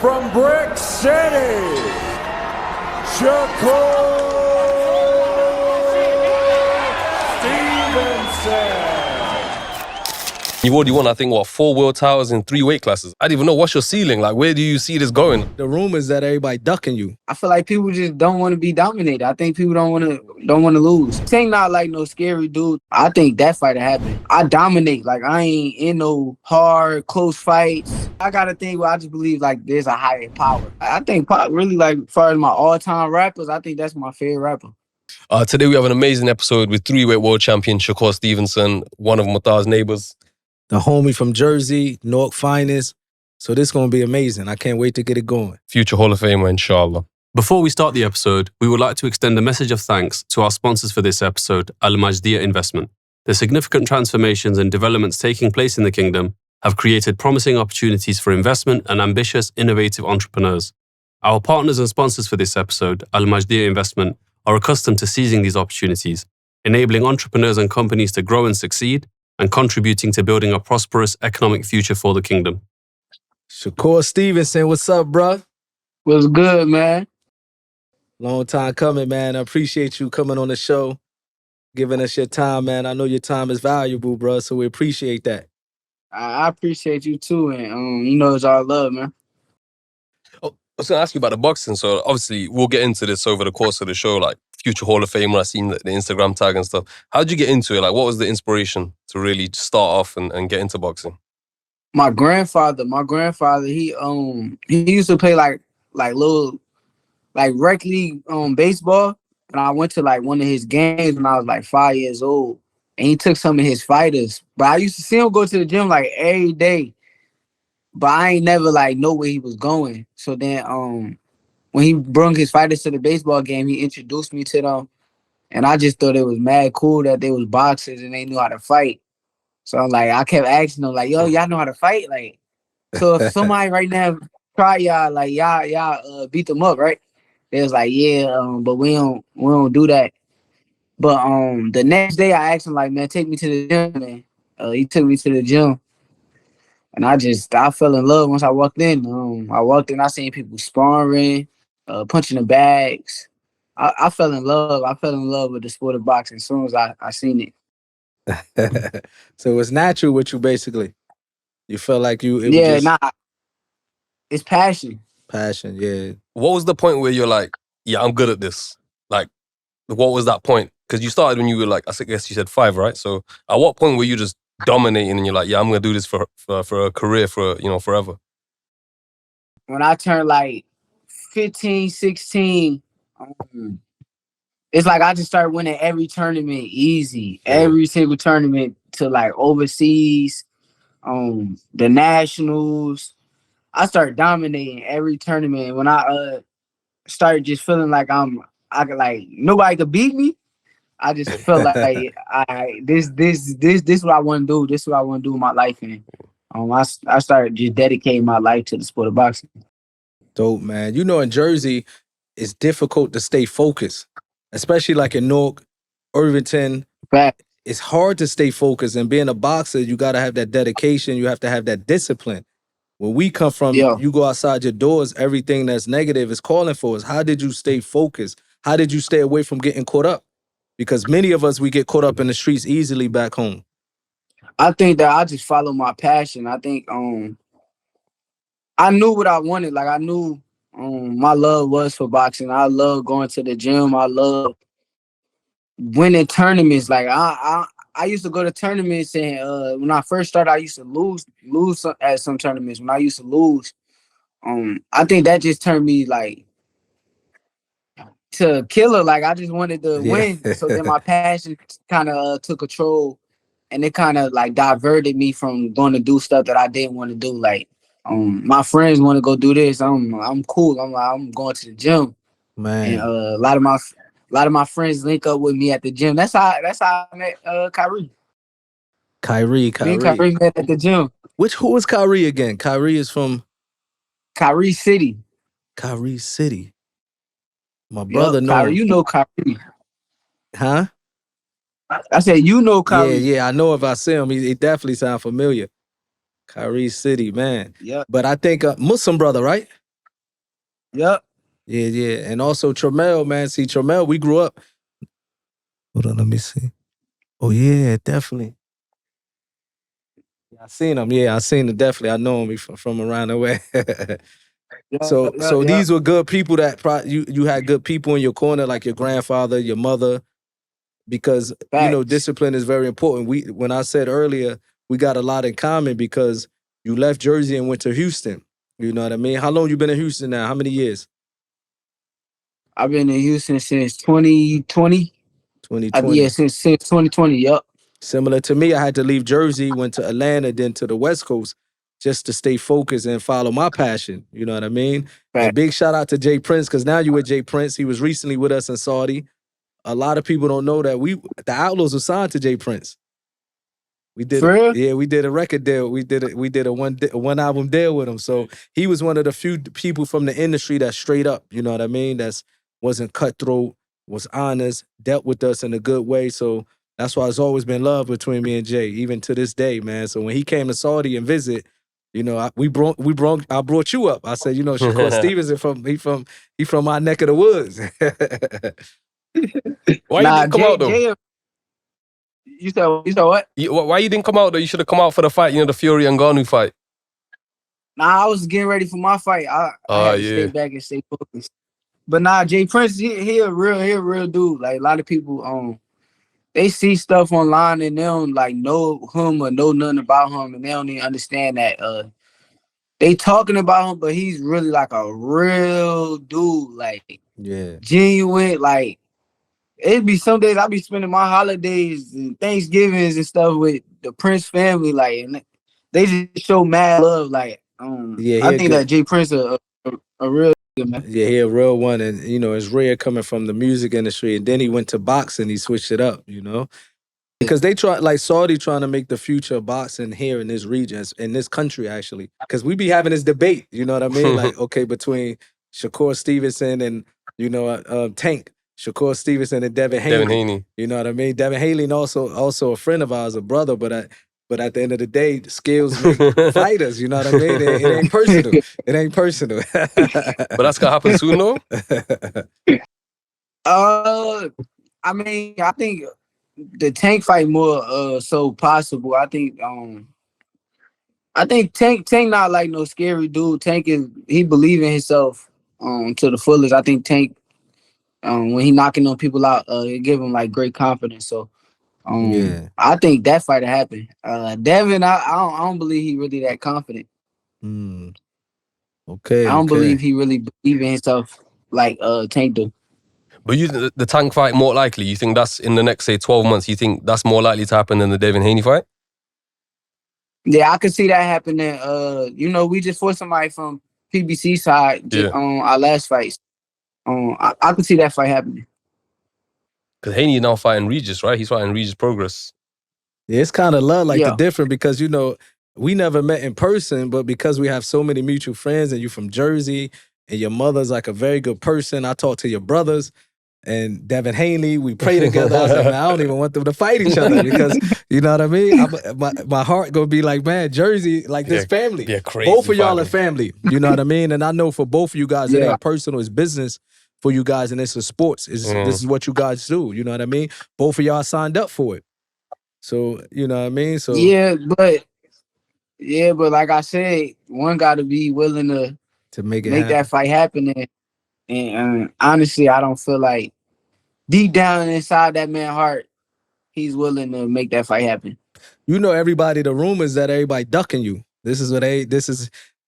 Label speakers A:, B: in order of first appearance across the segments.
A: from Brick City, Shakur Stevenson.
B: You've already won, I think, 4 world titles in 3 weight classes. I don't even know what's your ceiling. Like, where do you see this going?
C: The rumors that everybody ducking you.
D: I feel like people just don't want to be dominated. I think people don't want to lose. This ain't not like no scary dude. I think that fight happened. I dominate. Like, I ain't in no hard, close fights. I got a thing where I just believe like there's a higher power. I think really, like, as far as my all-time rappers, I think that's my favorite rapper.
B: Today we have an amazing episode with 3-weight world champion Shakur Stevenson, one of Mutar's neighbors.
C: The homie from Jersey, Newark finest. So this is going to be amazing. I can't wait to get it going.
B: Future Hall of Famer, inshallah.
E: Before we start the episode, we would like to extend a message of thanks to our sponsors for this episode, Al-Majdiya Investment. The significant transformations and developments taking place in the kingdom have created promising opportunities for investment and ambitious, innovative entrepreneurs. Our partners and sponsors for this episode, Al-Majdiya Investment, are accustomed to seizing these opportunities, enabling entrepreneurs and companies to grow and succeed, and contributing to building a prosperous economic future for the kingdom.
C: Shakur Stevenson, what's up, bro?
D: What's good, man?
C: Long time coming, man. I appreciate you coming on the show, giving us your time, man. I know your time is valuable, bro, so we appreciate that.
D: I appreciate you too, and you know it's all love, man.
B: I was going to ask you about the boxing. So obviously we'll get into this over the course of the show, like future Hall of Famer. I seen the Instagram tag and stuff. How did you get into it? Like, what was the inspiration to really start off and get into boxing?
D: My grandfather, he used to play like little like rec league baseball, and I went to like one of his games when I was like 5 years old, and he took some of his fighters. But I used to see him go to the gym like every day, but I ain't never like know where he was going. So then when he brought his fighters to the baseball game, he introduced me to them, and I just thought it was mad cool that they was boxers and they knew how to fight. So like I kept asking them like, "Yo, y'all know how to fight?" Like, so if somebody right now try y'all, like y'all beat them up, right? They was like, "Yeah, but we don't do that." But the next day I asked him like, "Man, take me to the gym, man." He took me to the gym, and I fell in love once I walked in. I seen people sparring, punching the bags. I fell in love. I fell in love with the sport of boxing as soon as I seen it.
C: So it's natural with you, basically. You felt like
D: it's passion.
C: Passion, yeah.
B: What was the point where you're like, yeah, I'm good at this? Like, what was that point? Because you started when you were like, I guess you said 5, right? So at what point were you just dominating and you're like, yeah, I'm going to do this for a career, forever?
D: When I turned like 15, 16, it's like I just started winning every tournament easy. Every single tournament to like overseas, the nationals. I started dominating every tournament. When I started just feeling like I could like nobody could beat me. I just felt like this is what I want to do. This is what I want to do with my life. And I started just dedicating my life to the sport of boxing.
C: Dope, man. You know, in Jersey, it's difficult to stay focused, especially like in Newark, Irvington.
D: Fact.
C: It's hard to stay focused. And being a boxer, you got to have that dedication. You have to have that discipline. When we come from, you go outside your doors, everything that's negative is calling for us. How did you stay focused? How did you stay away from getting caught up? Because many of us, we get caught up in the streets easily back home.
D: I think that I just follow my passion. I think I knew what I wanted. Like I knew my love was for boxing. I love going to the gym. I love winning tournaments. Like I used to go to tournaments, and when I first started, I used to lose at some tournaments. When I used to lose, I think that just turned me like to a killer. Like I just wanted to win. So then my passion kind of took control, and it kind of like diverted me from going to do stuff that I didn't want to do. Like my friends want to go do this. I'm cool. I'm going to the gym,
C: man.
D: And a lot of my friends link up with me at the gym. That's how I met Kyrie.
C: Kyrie.
D: Me and Kyrie met at the gym.
C: Who is Kyrie again? Kyrie is from
D: Kyrie City.
C: Kyrie City. My brother knows.
D: Kyrie, you know Kyrie.
C: Huh?
D: I said you know Kyrie.
C: Yeah. I know if I see him, he definitely sounds familiar. Kyrie City, man.
D: Yeah.
C: But I think Muslim brother, right?
D: Yep.
C: Yeah. And also Tramel, man. See, Tramel, we grew up. Hold on, let me see. Oh, yeah, definitely. I seen him. Yeah, I seen him, definitely. I know him from around the way. So these were good people that you had good people in your corner, like your grandfather, your mother, because discipline is very important. When I said earlier, we got a lot in common because you left Jersey and went to Houston. You know what I mean? How long you been in Houston now? How many years?
D: I've been in Houston since 2020.
C: 2020.
D: Yeah, since 2020. Yep.
C: Similar to me, I had to leave Jersey, went to Atlanta, then to the West Coast just to stay focused and follow my passion. You know what I mean?
D: Right.
C: And big shout out to Jay Prince, because now you with Jay Prince. He was recently with us in Saudi. A lot of people don't know that the Outlaws were signed to Jay Prince. We did, we did a record deal. We did a one album deal with him. So he was one of the few people from the industry that straight up, you know what I mean? That's wasn't cutthroat, was honest, dealt with us in a good way. So that's why it's always been love between me and Jay, even to this day, man. So when he came to Saudi and visit, you know, I brought you up. I said, you know, Shakur Stevenson he from my neck of the woods.
B: Why you didn't come out though?
D: You said what?
B: Why you didn't come out though? You should have come out for the fight, you know, the Fury and Ngannou fight.
D: Nah, I was getting ready for my fight. I had to stay back and stay focused. But nah, Jay Prince, he a real dude. Like a lot of people, they see stuff online and they don't like know him or know nothing about him, and they don't even understand that they talking about him, but he's really like a real dude, like genuine. Like it'd be some days I be spending my holidays and Thanksgivings and stuff with the Prince family, like, and they just show mad love. Like, I think that Jay Prince a real good man.
C: Yeah, he a real one, and you know, it's rare coming from the music industry, and then he went to boxing. He switched it up, you know, because they try, like Saudi trying to make the future of boxing here in this region, in this country actually, because we be having this debate, you know what I mean? Like, okay, between Shakur Stevenson and Tank. Shakur Stevenson and Devin Haney. You know what I mean? Devin Haney also a friend of ours, a brother, but at the end of the day, skills make fighters. You know what I mean? It ain't personal. It ain't personal.
B: But that's gonna happen soon, though.
D: I mean, I think the Tank fight more so possible. I think Tank not like no scary dude. Tank he believe in himself to the fullest. I think Tank. When he knocking on people out, it give him like great confidence. So, I think that fight will happen. Devin, I don't believe he really that confident.
C: Okay.
D: I don't believe he really believe in himself like Tank do.
B: But you the Tank fight more likely? You think that's in the next, say, 12 months? You think that's more likely to happen than the Devin Haney fight?
D: Yeah, I could see that happening. You know, we just fought somebody from PBC side on our last fight. I could see that fight happening.
B: Because Haney now fighting Regis, right? He's fighting Regis Progress.
C: Yeah, it's kind of love, like the different, because, you know, we never met in person, but because we have so many mutual friends and you from Jersey and your mother's like a very good person, I talk to your brothers and Devin Haney, we pray together. I was like, man, I don't even want them to fight each other because, you know what I mean? My heart gonna be like, man, Jersey, like this family.
B: Yeah, crazy.
C: Both of y'all are family, you know what I mean? And I know for both of you guys, it ain't personal, it's business for you guys, and it's a sports. This is what you guys do, you know what I mean? Both of y'all signed up for it. So, you know what I mean? So
D: but like I said, one got to be willing to make that fight happen. And honestly, I don't feel like deep down inside that man's heart, he's willing to make that fight happen.
C: You know, everybody, the rumors that everybody ducking you.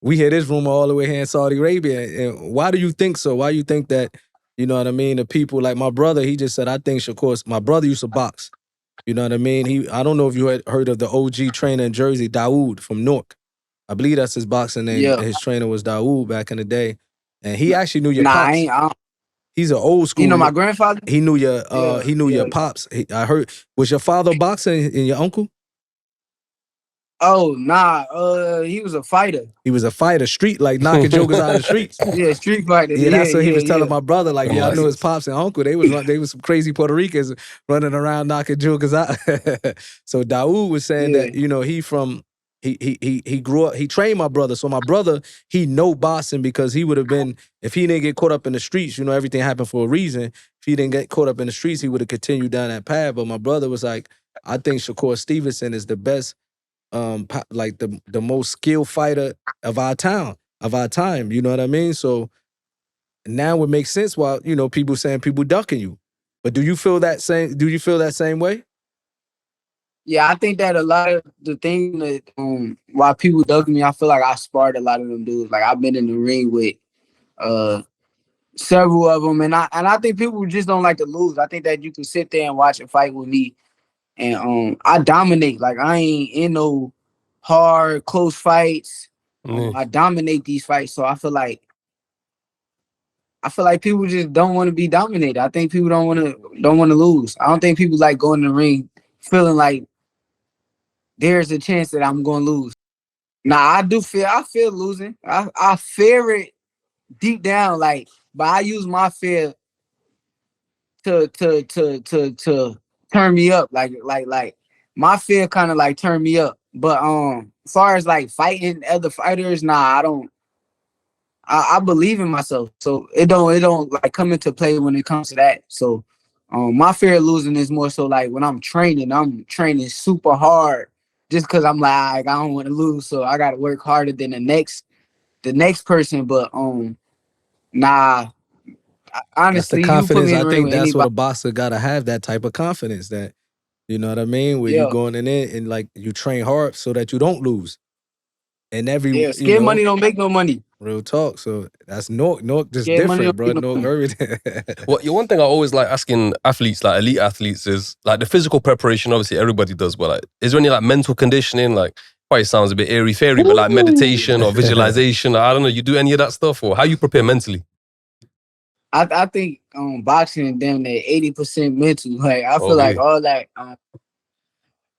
C: We hear this rumor all the way here in Saudi Arabia. And why do you think so? Why you think that, you know what I mean? The people, like my brother, he just said, I think Shakur, my brother used to box. You know what I mean? I don't know if you had heard of the OG trainer in Jersey, Dawood from Newark. I believe that's his boxing name. Yeah. His trainer was Dawood back in the day. And he actually knew your pops. He's an old school.
D: You know my grandfather?
C: He knew your your pops. I heard, was your father boxing and your uncle?
D: Oh, nah. He was a fighter.
C: He was a fighter, street, like knocking jokers out of the streets.
D: Yeah, street fighter.
C: Yeah, that's what he was telling my brother. Like, I knew his pops and uncle. They was some crazy Puerto Ricans running around knocking jokers out. So Dawood was saying that, you know, he from he grew up, he trained my brother. So my brother, he know boxing because he would have been, if he didn't get caught up in the streets, everything happened for a reason. If he didn't get caught up in the streets, he would have continued down that path. But my brother was like, I think Shakur Stevenson is the best, like the most skilled fighter of our time. You know what I mean? So now it makes sense why, people saying people ducking you. But do you feel that same way?
D: Yeah, I think that a lot of the thing that why people dug me, I feel like I sparred a lot of them dudes. Like I've been in the ring with several of them, and I think people just don't like to lose. I think that you can sit there and watch a fight with me, and I dominate. Like I ain't in no hard close fights. I dominate these fights, so I feel like people just don't want to be dominated. I think people don't want to lose. I don't think people like going in the ring feeling like there's a chance that I'm going to lose. Nah, I feel losing. I fear it deep down, like, but I use my fear to turn me up. Like my fear kind of like turn me up. But as far as like fighting other fighters, nah, I don't. I believe in myself, so it don't like come into play when it comes to that. So my fear of losing is more so like when I'm training super hard just because I'm like I don't want to lose, so I got to work harder than the next person. But nah, honestly,
C: that's the confidence.
D: I
C: think that's what a boxer gotta have, that type of confidence. That, you know what I mean, where you going in there and like you train hard so that you don't lose. And
D: scared money don't make no money.
C: Real talk. So that's Nork just different, bro. Nork everything.
B: Well, one thing I always like asking athletes, like elite athletes, is like the physical preparation. Obviously, everybody does, but like, is there any like mental conditioning? Like, probably sounds a bit airy fairy, but like meditation or visualization. I don't know. You do any of that stuff, or how you prepare mentally?
D: I think boxing damn near 80% mental. Like I feel like all that.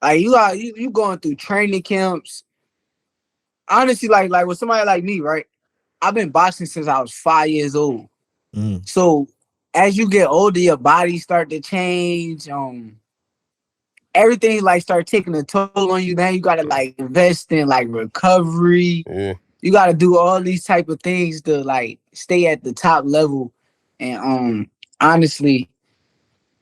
D: Like you going through training camps. Honestly, like with somebody like me, right? I've been boxing since I was 5 years old. So as you get older, your body start to change. Everything like start taking a toll on you. Now you gotta like invest in like recovery.
B: Yeah.
D: You gotta do all these type of things to like stay at the top level. And honestly,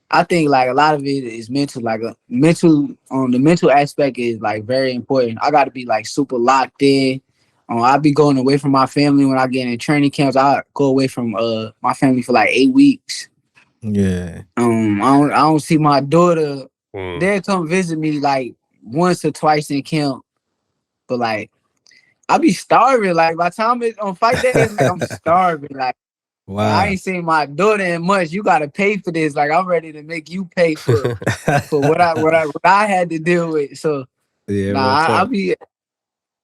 D: I think like a lot of it is mental. Like the mental aspect is like very important. I gotta be like super locked in. I'll be going away from my family when I get in training camps. I go away from my family for like 8 weeks.
C: Yeah.
D: I don't see my daughter. They'll come visit me like once or twice in camp. But like I be starving. Like by the time it's on fight day, it's like I'm starving. Like
C: wow.
D: I ain't seen my daughter in much. You gotta pay for this. Like I'm ready to make you pay for what I had to deal with. So
C: yeah,
D: I be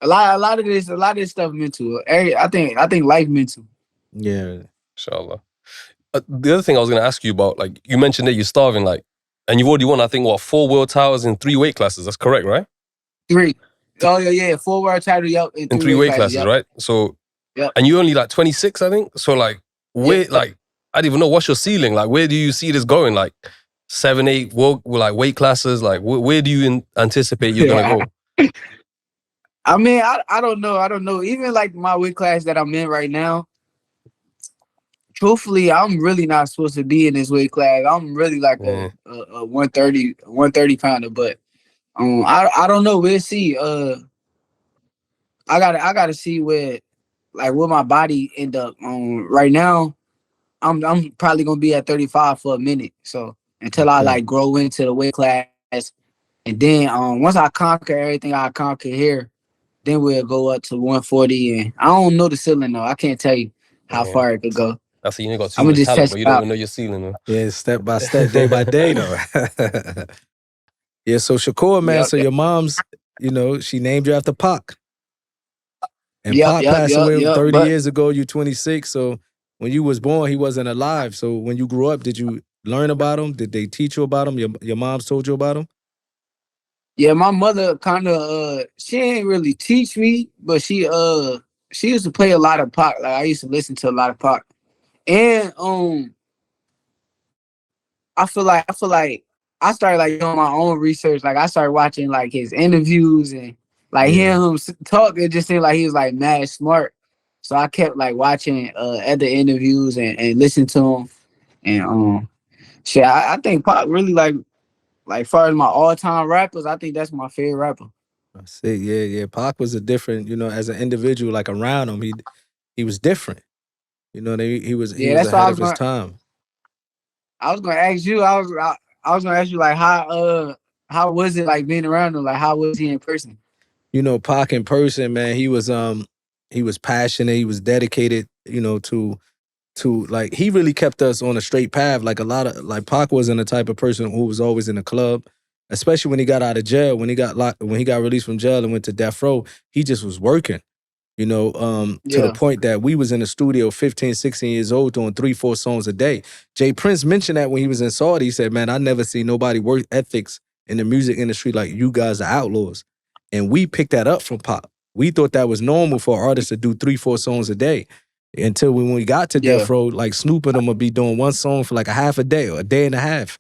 D: a lot of this stuff mental. I think life mental.
C: Yeah.
B: Inshallah. The other thing I was going to ask you about, like you mentioned that you're starving, like, and you've already won, I think, 4 world titles in 3 weight classes. That's correct, right?
D: 3. Oh yeah, 4 world titles, yep,
B: in 3 weight classes, yep. Right? So,
D: yep.
B: And you only like 26, I think. So like, where, like, I don't even know what's your ceiling. Like, where do you see this going? Like 7, 8 like weight classes. Like, where do you anticipate you're gonna go?
D: I mean, I don't know. Even like my weight class that I'm in right now, truthfully, I'm really not supposed to be in this weight class. I'm really like a 130 pounder, but I don't know. We'll see. I gotta see where my body end up. Right now, I'm probably gonna be at 35 for a minute. So until I like grow into the weight class, and then once I conquer everything I conquer here, then we'll go up to 140. And I don't know the ceiling though. I can't tell you how far it could go.
B: That's you got too much talent, but you don't even know your ceiling though.
C: Yeah, step by step, day by day though. Yeah, so Shakur, man, so your mom's, she named you after Pac. And Pac passed away 30 years ago, you 26. So when you was born, he wasn't alive. So when you grew up, did you learn about him? Did they teach you about him? Your mom's told you about him?
D: Yeah, my mother kind of she ain't really teach me, but she used to play a lot of Pac. Like I used to listen to a lot of Pac. And I feel like I started like doing my own research. Like I started watching like his interviews and Like hearing him talk, it just seemed like he was like mad smart. So I kept like watching other interviews and listening to him. And shit, I think Pac really like far as my all-time rappers, I think that's my favorite rapper.
C: I see. Yeah. Pac was a different, as an individual, like around him, he was different. He was
D: that's
C: ahead of his time.
D: I was gonna ask you. I was gonna ask you like how was it like being around him? Like how was he in person?
C: Pac in person, man, he was passionate, he was dedicated, to like he really kept us on a straight path. Like a lot of like Pac wasn't the type of person who was always in the club, especially when he got out of jail, when he got released from jail and went to death row, he just was working. To the point that we was in the studio 15, 16 years old doing 3-4 songs a day. Jay Prince mentioned that when he was in Saudi. He said, man, I never seen nobody work ethics in the music industry like you guys are outlaws. And we picked that up from Pop. We thought that was normal for artists to do 3-4 songs a day. Until when we got to Death Row, like Snoop and them would be doing one song for like a half a day or a day and a half.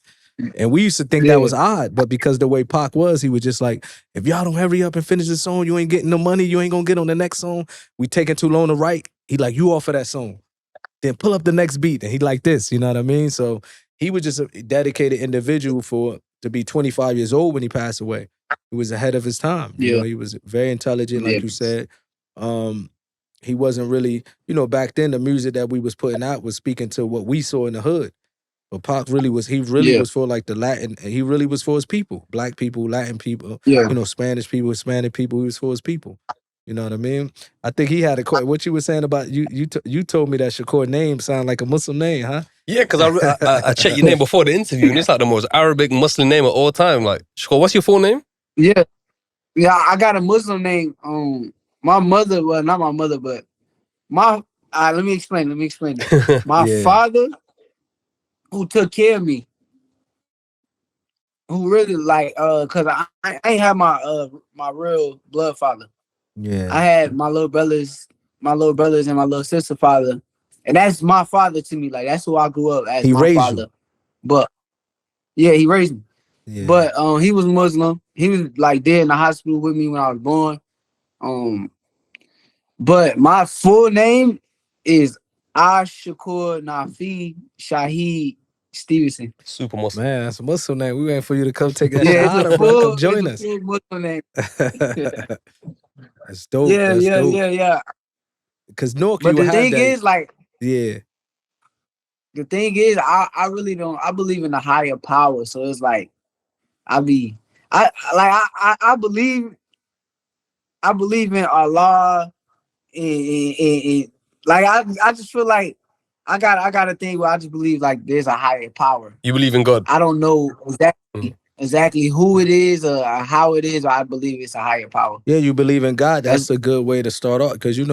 C: And we used to think that was odd, but because the way Pac was, he was just like, if y'all don't hurry up and finish the song, you ain't getting no money, you ain't gonna get on the next song. We taking too long to write. He like, you offer that song. Then pull up the next beat. And he like this, you know what I mean? So he was just a dedicated individual to be 25 years old when he passed away. He was ahead of his time. He was very intelligent, like you said. He wasn't really, back then the music that we was putting out was speaking to what we saw in the hood. But Pac really was for like the Latin, he really was for his people, Black people, Latin people, Spanish people, Hispanic people, he was for his people. You know what I mean? I think he had what you were saying about, you told me that Shakur name sounded like a Muslim name, huh?
B: Yeah, because I checked your name before the interview and it's like the most Arabic Muslim name of all time. Like, Shakur, what's your full name?
D: Yeah, I got a Muslim name. My mother, well, not my mother, but let me explain it. My father, who took care of me, who really cause I ain't have my real blood father.
C: Yeah.
D: I had my little brothers and my little sister father. And that's my father to me. Like that's who I grew up as.
C: He
D: my
C: raised
D: father.
C: You.
D: But yeah, he raised me.
C: Yeah.
D: But he was Muslim. He was like there in the hospital with me when I was born. But my full name is Shakur Shahid Stevenson.
B: Super Muslim.
C: Man, that's a Muslim name. We waiting for you to come take that shahada, bro. Come join us.
D: Muslim name.
C: That's dope.
D: Yeah.
C: Because Nork,
D: but
C: you
D: the thing is, the thing is, I really don't. I believe in the higher power, so it's like I believe in Allah, and like I just feel like I got a thing where I just believe like there's a higher power.
B: You believe in God?
D: I don't know exactly who it is or how it is, or I believe it's a higher power.
C: Yeah, you believe in God. That's a good way to start off because I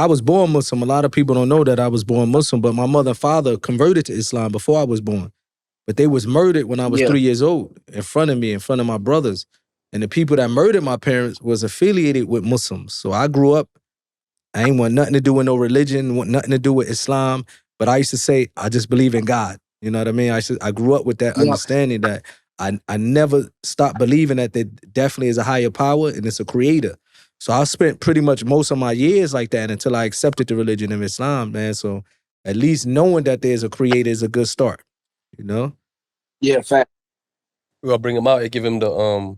C: was born Muslim. A lot of people don't know that I was born Muslim, but my mother and father converted to Islam before I was born. But they was murdered when I was 3 years old in front of me, in front of my brothers. And the people that murdered my parents was affiliated with Muslims. So I grew up, I ain't want nothing to do with no religion, want nothing to do with Islam. But I used to say, I just believe in God. You know what I mean? I grew up with that understanding that I never stopped believing that there definitely is a higher power and it's a creator. So I spent pretty much most of my years like that until I accepted the religion of Islam, man. So at least knowing that there's a creator is a good start,
D: Yeah, fact.
B: We gotta bring him out and give him the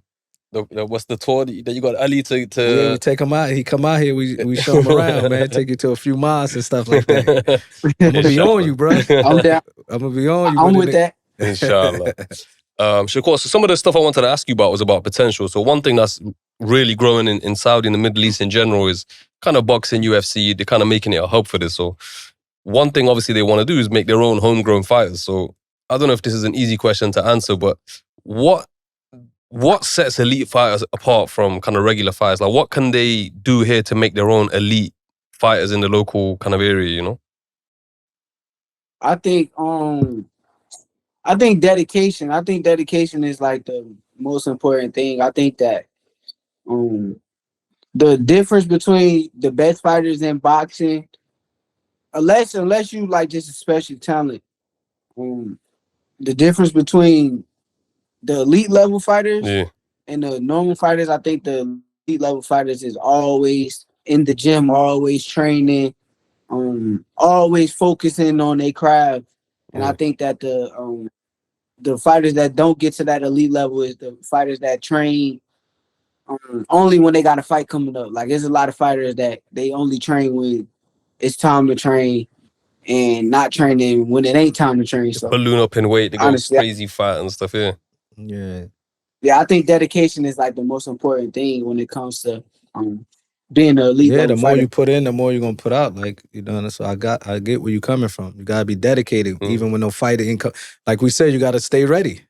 B: what's the tour that you got Ali to
C: Yeah, we take him out. He come out here, we show him around, man. Take you to a few mosques and stuff like that. I'm gonna be on you, bro.
D: I'm down.
C: I'm gonna be on you.
D: I'm with that.
B: Inshallah. Shakur, so some of the stuff I wanted to ask you about was about potential. So one thing that's really growing in Saudi and the Middle East in general is kind of boxing, UFC. They're kind of making it a hub for this. So one thing obviously they want to do is make their own homegrown fighters. So I don't know if this is an easy question to answer, but what sets elite fighters apart from kind of regular fighters? Like what can they do here to make their own elite fighters in the local kind of area,
D: I think dedication. I think dedication is like the most important thing. I think that the difference between the best fighters in boxing, unless you like just a special talent, the difference between the elite level fighters and the normal fighters, I think the elite level fighters is always in the gym, always training, always focusing on their craft. And I think that the fighters that don't get to that elite level is the fighters that train only when they got a fight coming up. Like, there's a lot of fighters that they only train when it's time to train and not training when it ain't time to train. So
B: balloon up in weight, they go
D: honestly,
B: crazy fat and stuff.
D: Yeah, I think dedication is like the most important thing when it comes to being an elite level
C: the more
D: fighter.
C: you put in, the more you're gonna put out. Like, you know, so I get where you're coming from. You gotta be dedicated, even when no fighter income. Like we said, you gotta stay ready.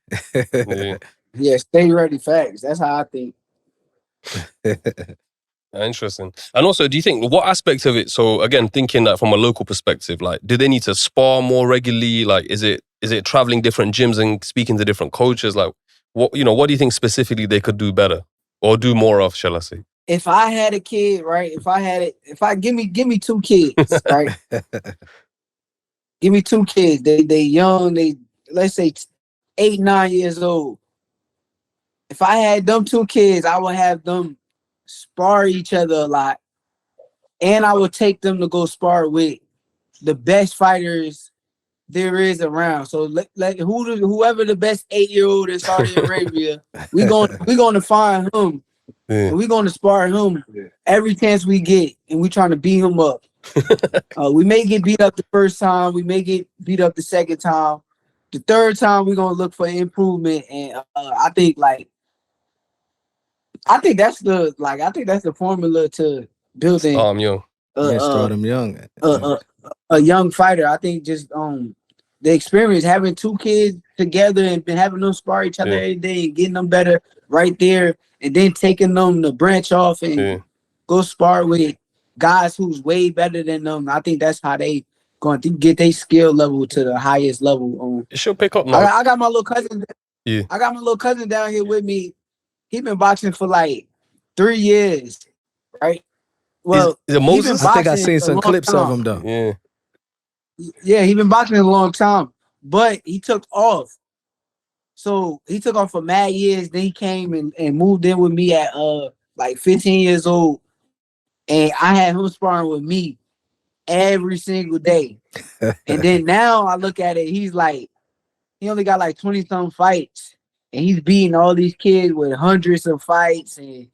D: Yeah, stay ready. Facts. That's how I think.
B: Interesting. And also, do you think what aspect of it? So again, thinking that from a local perspective, like, do they need to spar more regularly? Like, is it traveling different gyms and speaking to different coaches? Like, what do you think specifically they could do better or do more of? Shall I say?
D: If I had a kid, right? Give me 2 kids, right? Give me 2 kids. They young. They, let's say 8, 9 years old. If I had them 2 kids, I would have them spar each other a lot, and I would take them to go spar with the best fighters there is around. So whoever the best 8-year-old in Saudi Arabia, we gonna find him, and we gonna spar him every chance we get, and we trying to beat him up. We may get beat up the first time, we may get beat up the second time. The third time, we're gonna look for improvement, and I think that's the formula to building.
C: Start them young.
D: A young fighter. I think just the experience, having 2 kids together and been having them spar each other every day and getting them better right there, and then taking them to branch off and go spar with guys who's way better than them. I think that's how they going to get their skill level to the highest level.
B: It should pick up now.
D: I got my little cousin. I got my little cousin down here with me. He been boxing for like 3 years, right? Well,
B: is it Moses?
C: I think I seen some clips of him though.
D: Yeah, he been boxing a long time, but he took off. So he took off for mad years. Then he came and moved in with me at like 15 years old, and I had him sparring with me every single day. And then now I look at it, he only got like 20-some fights, and he's beating all these kids with hundreds of fights, and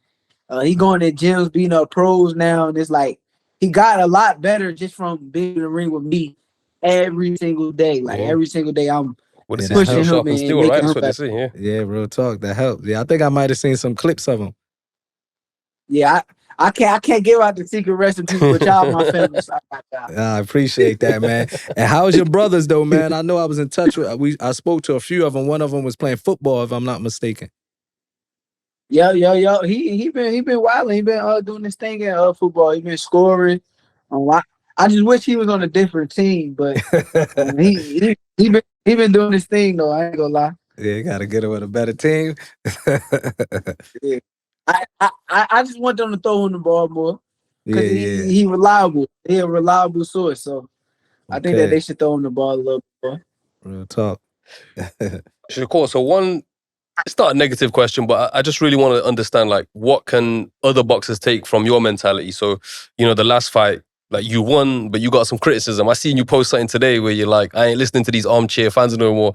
D: he going to gyms beating up pros now, and it's like he got a lot better just from being in the ring with me every single day. Like every single day, I'm pushing him and
B: still,
D: making
B: right?
D: him
B: That's what they
D: better.
B: say.
C: Yeah, real talk. That helps. Yeah, I think I might have seen some clips of him.
D: Yeah, I can't give out the secret recipe, but y'all my family. So
C: I appreciate that, man. And how's your brothers though, man? I know I was in touch with. I spoke to a few of them. One of them was playing football, if I'm not mistaken.
D: Yo. He been wilding. He been doing this thing in football. He been scoring. I just wish he was on a different team, but he been doing this thing though. I ain't gonna lie.
C: Yeah, you gotta get him with a better team.
D: Yeah. I just want them to throw him the ball more because he reliable. He a reliable source. So I think that they should throw him the ball a little more.
C: Real talk.
B: Shakur, so one, it's not a negative question, but I just really want to understand, like, what can other boxers take from your mentality? So, the last fight, like, you won, but you got some criticism. I seen you post something today where you're like, I ain't listening to these armchair fans no more.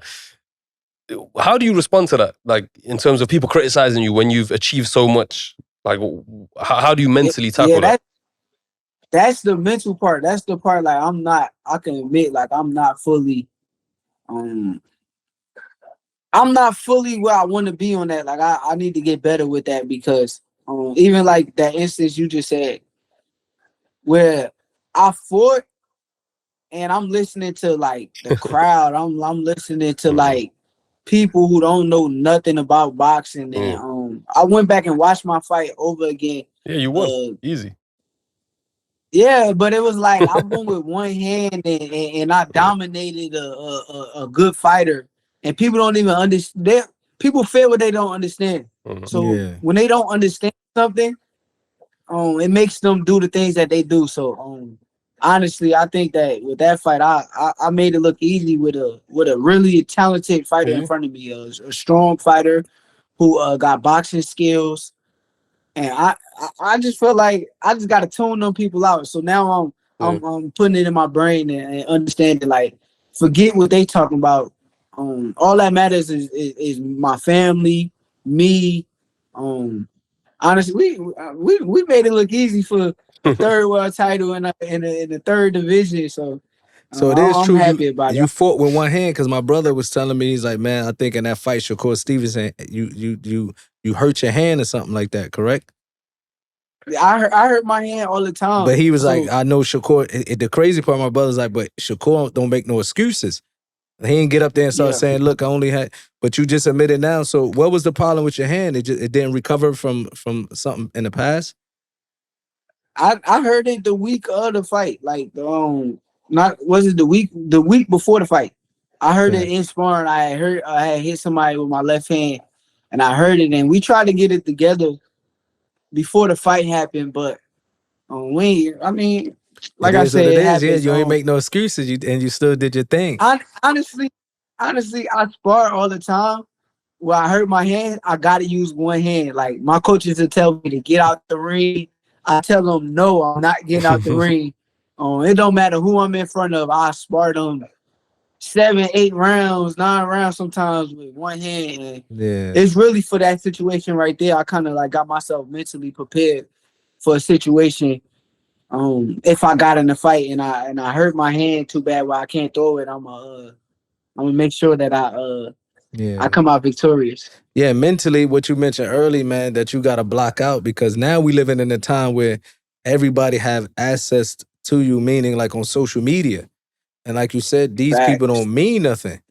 B: How do you respond to that? Like, in terms of people criticizing you when you've achieved so much, like, how do you mentally tackle that?
D: That's the mental part. That's the part, like, I can admit, like, I'm not fully where I want to be on that. Like, I need to get better with that because even like that instance you just said where I fought and I'm listening to like the crowd. I'm listening to like people who don't know nothing about boxing. And I went back and watched my fight over again.
B: Yeah, you won. Easy.
D: Yeah, but it was like I won with one hand and I dominated a good fighter. And people don't even understand. People feel what they don't understand. So when they don't understand something, it makes them do the things that they do. So honestly, I think that with that fight, I made it look easy with a really talented fighter in front of me, a strong fighter who got boxing skills. And I just feel like I just gotta tune them people out. So now I'm putting it in my brain and understanding, like, forget what they talking about. All that matters is my family, me. Honestly, we made it look easy for a third world title in the third division. So
C: it is
D: I'm
C: true.
D: happy about
C: You
D: it.
C: fought with one hand because my brother was telling me, he's like, man, I think in that fight, Shakur Stevenson, you hurt your hand or something like that, correct?
D: I hurt my hand all the time.
C: But he was like, I know Shakur. The crazy part, my brother's like, but Shakur don't make no excuses. He didn't get up there and start saying, look, I only had, but you just admitted now. So what was the problem with your hand? It didn't recover from something in the past?
D: I heard it the week of the fight, like not was it the week before the fight. I heard it in sparring. I had hit somebody with my left hand, and I heard it, and we tried to get it together before the fight happened, but I mean, like I said, it happens.
C: Yeah, you ain't make no excuses, and you still did your thing.
D: Honestly, I spar all the time. When I hurt my hand, I gotta use one hand. Like, my coaches will tell me to get out the ring. I tell them, no, I'm not getting out the ring. It don't matter who I'm in front of. I spar them 7, 8 rounds, 9 rounds sometimes with one hand. And it's really for that situation right there. I kind of like got myself mentally prepared for a situation. If I got in a fight and I hurt my hand too bad where I can't throw it, I'm gonna make sure that I come out victorious.
C: Yeah, mentally, what you mentioned early, man, that you got to block out, because now we living in a time where everybody have access to you, meaning like on social media. And like you said, these people don't mean nothing.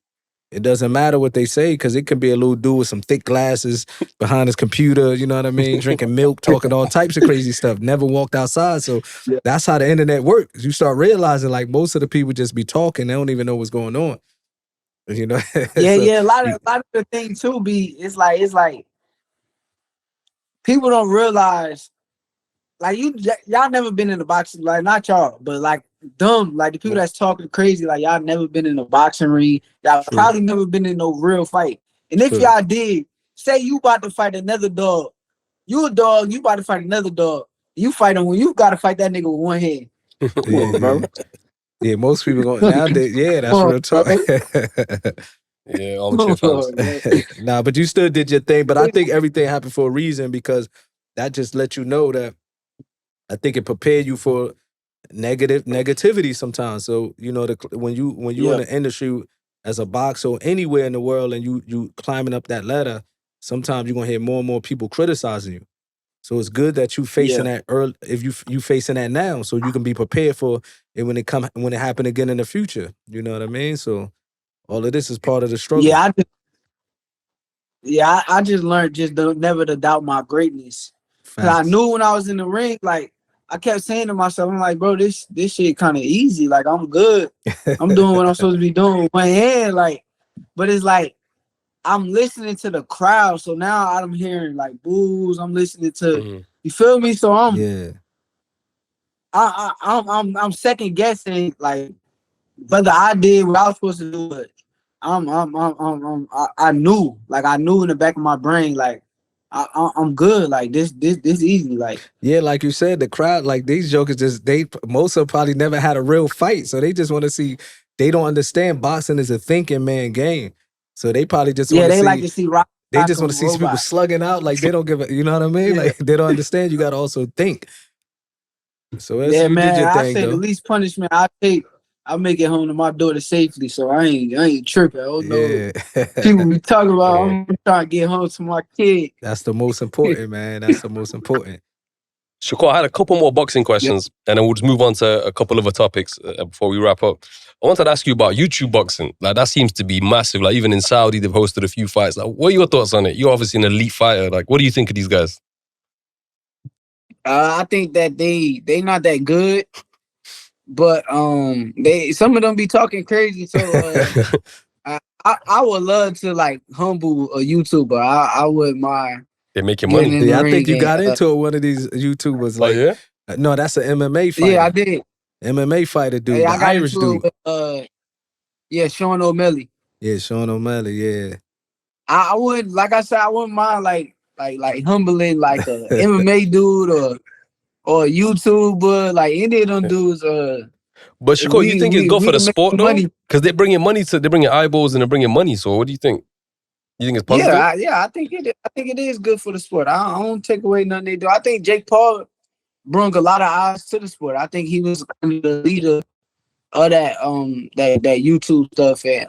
C: It doesn't matter what they say, because it could be a little dude with some thick glasses behind his computer, you know what I mean? Drinking milk, talking all types of crazy stuff, never walked outside. So that's how the internet works. You start realizing like most of the people just be talking. They don't even know what's going on. You know?
D: A lot of the thing too it's like people don't realize, like, y'all never been in a boxing, like, not y'all, but like dumb, like the people that's talking crazy, like, y'all never been in a boxing ring, y'all probably never been in no real fight. And if y'all did, say you about to fight another dog, you a dog, you about to fight another dog, you fight him when you gotta fight that nigga with one hand. Come on, bro.
C: Yeah, most people going nowadays. Yeah, that's real talk.
B: Yeah, armchair fans.
C: Nah, but you still did your thing. But I think everything happened for a reason, because that just let you know that I think it prepared you for negativity sometimes. So, you know, when you in the industry as a boxer or anywhere in the world, and you climbing up that ladder, sometimes you're gonna hear more and more people criticizing you. So it's good that you facing that early, if you facing that now, so you can be prepared for it when it happen again in the future. You know what I mean? So all of this is part of the struggle.
D: I just learned never to doubt my greatness. Cause I knew when I was in the ring, like, I kept saying to myself, I'm like, bro, this shit kind of easy. Like, I'm good. I'm doing what I'm supposed to be doing with my hand. Like, but it's like, I'm listening to the crowd. So now I'm hearing like boos. I'm listening to, you feel me? So I'm second guessing, like, whether I did what I was supposed to do, but I knew in the back of my brain, like, I'm good. Like, this easy. Like,
C: yeah, like you said, the crowd, like, these jokers most of them probably never had a real fight, so they just want to see. They don't understand boxing is a thinking man game, so they probably just want to see.
D: Like to see rock.
C: They just want to see people slugging out. Like, they don't give a. You know what I mean? Like, they don't understand. You got to also think. So you
D: man,
C: did your
D: I
C: thing,
D: say
C: though.
D: the least punishment I take, I make it home to my daughter safely. So I ain't tripping. I don't know. People be talking about I'm trying to get home to my kid.
C: That's the most important, man. That's the most important.
B: Shakur, I had a couple more boxing questions, and then we'll just move on to a couple other topics before we wrap up. I wanted to ask you about YouTube boxing. Like, that seems to be massive. Like, even in Saudi, they've hosted a few fights. Like, what are your thoughts on it? You're obviously an elite fighter. Like, what do you think of these guys?
D: I think that they not that good, but some of them be talking crazy. So I would love to, like, humble a YouTuber. I wouldn't mind.
B: They're making money.
C: Yeah, I think you got into it. One of these YouTubers, like, no, that's an MMA fighter.
D: Yeah, I did.
C: MMA fighter dude,
D: the
C: Irish dude.
D: Sean O'Malley.
C: Yeah, Sean O'Malley. Yeah.
D: I wouldn't, like I said, I wouldn't mind like humbling like a MMA dude or a YouTuber, like any of them dudes.
B: But Shakur, you think it's good
D: we
B: for the
D: can make
B: sport
D: some
B: though?
D: money.
B: Because they're bringing eyeballs and they're bringing money. So what do you think? You think it's positive?
D: I think it is good for the sport. I don't take away nothing they do. I think Jake Paul brought a lot of eyes to the sport. I think he was kind of the leader of that that YouTube stuff, and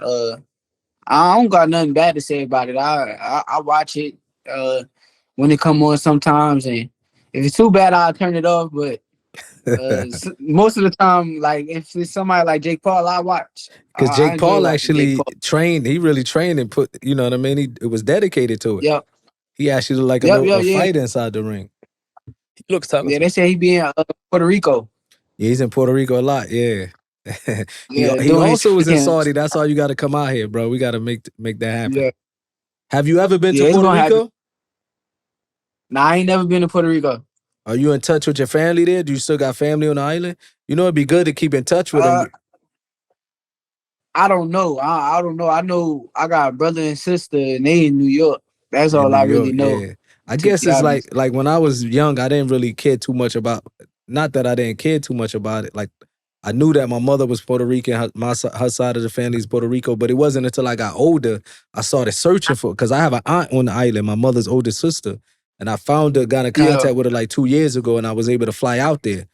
D: I don't got nothing bad to say about it. I watch it when it come on sometimes, and if it's too bad, I'll turn it off. But most of the time, like if it's somebody like Jake Paul, I watch.
C: Because Jake Paul actually trained. He really trained and put, you know what I mean? It was dedicated to it.
D: Yep.
C: He actually looked like a fighter inside the ring.
B: He looks talented.
D: Yeah, they say he be in Puerto Rico.
C: Yeah, he's in Puerto Rico a lot, yeah.
D: Yeah,
C: he also was in Saudi. That's why you got to come out here, bro. We got to make that happen.
D: Yeah.
C: Have you ever been to Puerto Rico?
D: Nah, I ain't never been to Puerto Rico.
C: Are you in touch with your family there? Do you still got family on the island? You know, it'd be good to keep in touch with them.
D: I don't know. I don't know. I know I got a brother and sister, and they in New York. That's all I really know.
C: Yeah. I guess it's like when I was young, I didn't really care too much about. Not that I didn't care too much about it. Like I knew that my mother was Puerto Rican, her side of the family is Puerto Rico, but it wasn't until I got older I started searching for, because I have an aunt on the island, my mother's older sister, and I found her, got in contact with her like 2 years ago, and I was able to fly out there.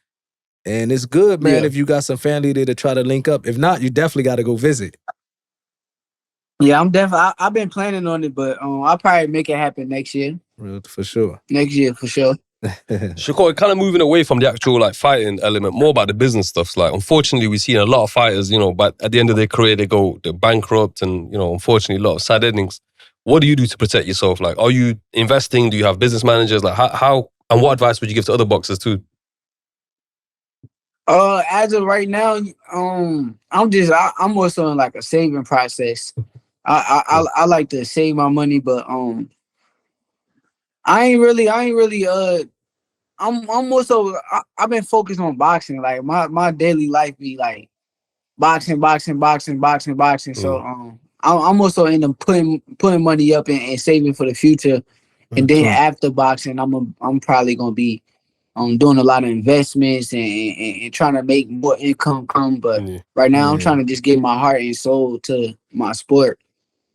C: And it's good, man, if you got some family there to try to link up. If not, you definitely got to go visit.
D: Yeah, I've been planning on it, but I'll probably make it happen next year.
C: For sure.
D: Next year, for sure.
B: Shakur, kind of moving away from the actual like fighting element, more about the business stuff. Like, unfortunately, we've seen a lot of fighters, you know, but at the end of their career, they're bankrupt, and you know, unfortunately, a lot of sad endings. What do you do to protect yourself? Like, are you investing? Do you have business managers? Like, how and what advice would you give to other boxers too?
D: As of right now, I'm also in like a saving process. I like to save my money, but I ain't really I'm more so I've been focused on boxing. Like my daily life be like boxing. So I'm also into putting money up and saving for the future. And then after boxing, I'm probably gonna be doing a lot of investments and trying to make more income come. But right now I'm trying to just give my heart and soul to my sport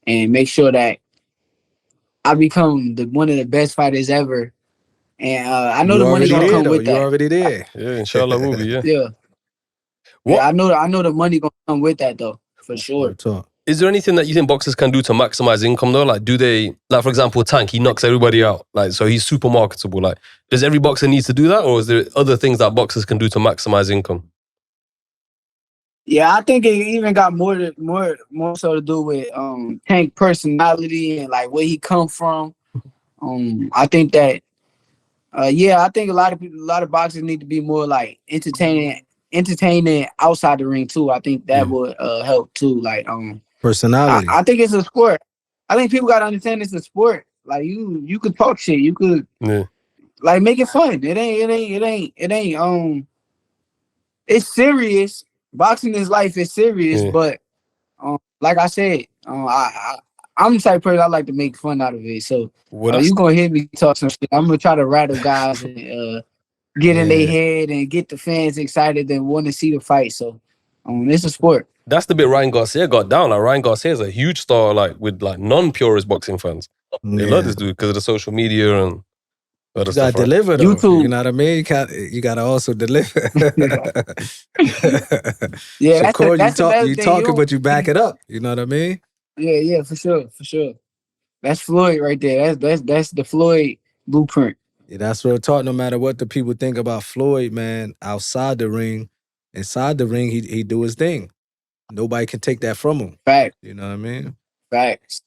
D: and make sure that I become one of the best fighters ever. And I know the money gonna come with that.
C: You're already there.
B: Yeah, inshallah will be,
D: yeah. I know the money gonna come with that though, for sure.
B: Is there anything that you think boxers can do to maximize income though? Like, do they, like for example, Tank, he knocks everybody out. Like, so he's super marketable. Like, does every boxer need to do that, or is there other things that boxers can do to maximize income?
D: Yeah, I think it even got more so to do with Tank personality and like where he come from. I think that I think a lot of boxers need to be more like entertaining outside the ring too. I think that would help too. Like
C: personality.
D: I think it's a sport. I think people gotta understand it's a sport. Like you could talk shit. You could like make it fun. It ain't it's serious. Boxing is life is serious, but like I said, I'm the type of person I like to make fun out of it. So you gonna hear me talk some shit. I'm gonna try to rattle guys and get in their head and get the fans excited and want to see the fight. So it's a sport.
B: That's the bit Ryan Garcia got down. Like, Ryan Garcia is a huge star, like with like non-purist boxing fans. They love this dude because of the social media and other stuff.
C: You gotta deliver though.
D: YouTube.
C: You know what I mean? You gotta also deliver.
D: Yeah,
C: you talking, but you back it up. You know what I mean?
D: Yeah, for sure. That's Floyd right there. That's the Floyd blueprint.
C: Yeah, that's real talk. No matter what the people think about Floyd, man, outside the ring, inside the ring, he do his thing. Nobody can take that from him.
D: Facts.
C: You know what I mean?
D: Facts.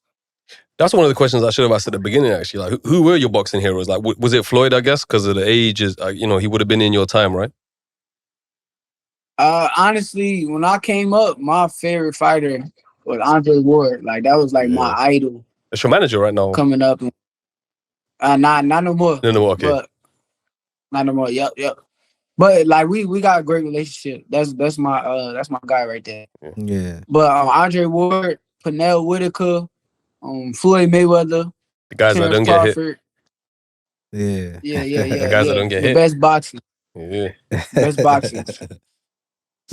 B: That's one of the questions I should have asked at the beginning, actually. Like, who were your boxing heroes? Like, was it Floyd, I guess? Because of the age, he would have been in your time, right?
D: Honestly, when I came up, my favorite fighter was Andre Ward. Like, that was like my idol.
B: That's your manager right now.
D: Coming up. Not no more.
B: No more, okay.
D: But, not no more, yep. But like we got a great relationship. That's my guy right there.
C: Yeah.
D: But Andre Ward, Pernell Whitaker, Floyd Mayweather,
B: The guys that
D: Terrence
B: don't get hit.
D: Crawford.
C: Yeah.
B: The guys that don't get
D: The
B: hit.
D: best boxing.
B: Yeah.
D: Best boxing.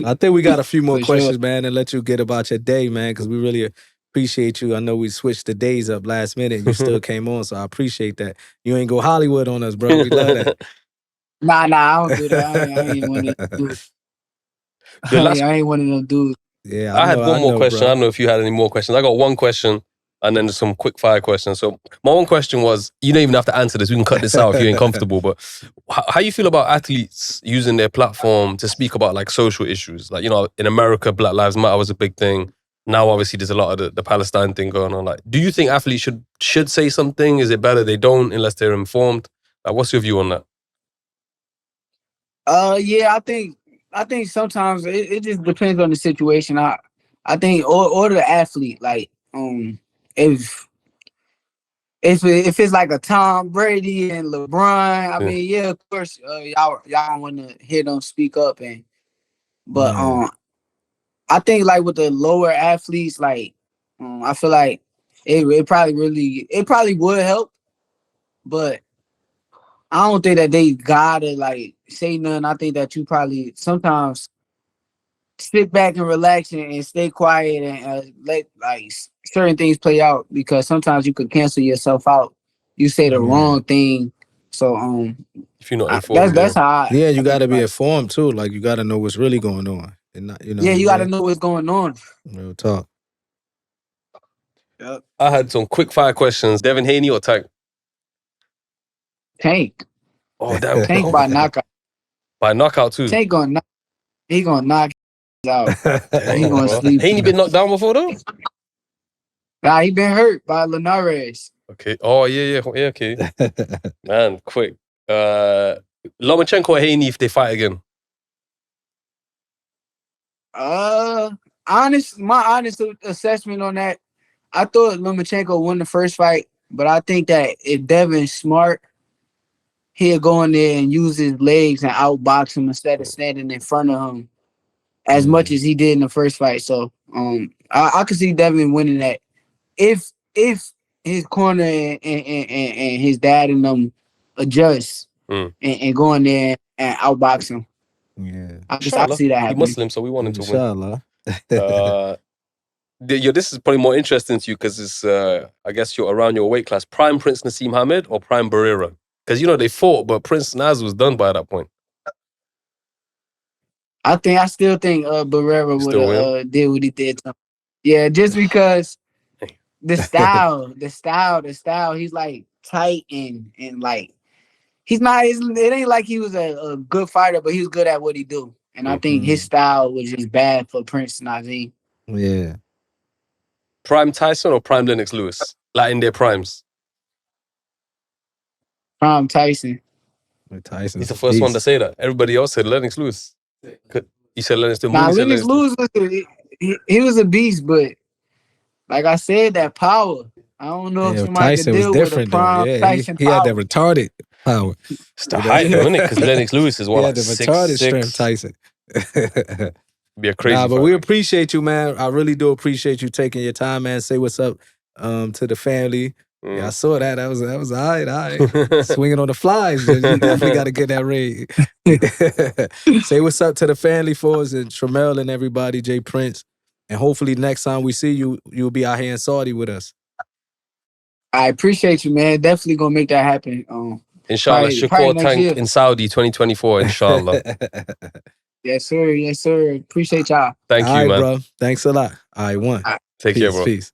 C: I think we got a few more
D: For
C: questions,
D: sure.
C: man, and let you get about your day, man, because we really appreciate you. I know we switched the days up last minute and you still came on, so I appreciate that. You ain't go Hollywood on us, bro. We love that.
D: Nah, I don't do that. I ain't one of them dudes. I ain't one of them dudes.
C: Yeah,
B: I had one more question.
C: Bro.
B: I don't know if you had any more questions. I got one question and then some quick fire questions. So my one question was, you don't even have to answer this. We can cut this out if you ain't comfortable. But how you feel about athletes using their platform to speak about like social issues? Like, you know, in America, Black Lives Matter was a big thing. Now, obviously, there's a lot of the Palestine thing going on. Like, do you think athletes should say something? Is it better they don't unless they're informed? Like, what's your view on that?
D: Yeah, I think sometimes it just depends on the situation. I think or the athlete, like if it's like a Tom Brady and LeBron, I mean, yeah, of course, y'all want to hear them speak up, but I think like with the lower athletes, like I feel like it probably would help, but I don't think that they gotta like say nothing. I think that you probably sometimes sit back and relax and stay quiet and let like certain things play out, because sometimes you could cancel yourself out. You say the wrong thing. So
B: if you're not informed,
D: that's how
C: you got to be informed too. Like you got to know what's really going on, and not, you know.
D: Yeah, you got to know what's going on.
C: Real talk.
D: Yep.
B: I had some quick fire questions. Devin, Haney or Tank?
D: Tank.
B: Oh damn.
D: Tank by knockout.
B: By knockout too.
D: Tank gonna knock out. He gonna sleep.
B: Haney been knocked down before though?
D: Nah, he been hurt by Linares.
B: Okay. Oh yeah, okay. Man, quick. Lomachenko or Haney if they fight again?
D: My honest assessment on that, I thought Lomachenko won the first fight, but I think that if Devin's smart, he'll go in there and use his legs and outbox him instead of standing in front of him as much as he did in the first fight. So I could see Devin winning that if his corner and his dad and them adjust and go in there and outbox him.
C: Yeah,
D: I see that happening.
B: He's Muslim, so we want him to win.
C: Inshallah.
B: This is probably more interesting to you because it's, I guess you're around your weight class. Prime Prince Naseem Hamed or Prime Barrera? Because, you know, they fought, but Prince Naz was done by that point.
D: I still think Barrera would have did what he did to him. Yeah, just because the style, he's like tight and like, he's not, it ain't like he was a good fighter, but he was good at what he do. And I think his style was just bad for Prince Naseem.
C: Yeah.
B: Prime Tyson or Prime Lennox Lewis? Like in their primes?
D: Prime Tyson.
C: Tyson's
B: He's the first one to say that. Everybody else said Lennox Lewis. You said Lennox Lewis.
D: Nah, Lennox Lewis, he was a beast, but like I said, that power. I don't know if somebody
C: Tyson
D: could deal
C: was different,
D: with a Prime Tyson
C: he
D: power.
C: had that retarded power.
B: It's the height, though, isn't it? Because Lennox Lewis is what, like
C: the retarded
B: 6'6".
C: strength Tyson.
B: Be a crazy
C: but we appreciate you, man. I really do appreciate you taking your time, man. Say what's up to the family. Yeah, I saw that. That was all right. Swinging on the flies. You definitely got to get that raid. Say what's up to the family for us and Tramel and everybody, Jay Prince. And hopefully next time we see you, you'll be out here in Saudi with us. I appreciate you, man. Definitely gonna make that happen.
B: Inshallah, Shakur Tank in Saudi 2024, inshallah.
D: Yes, sir. Yes, sir. Appreciate y'all.
B: Thank you, man.
C: Bro. Thanks a lot. All right, one.
B: Take care, bro.
C: Peace.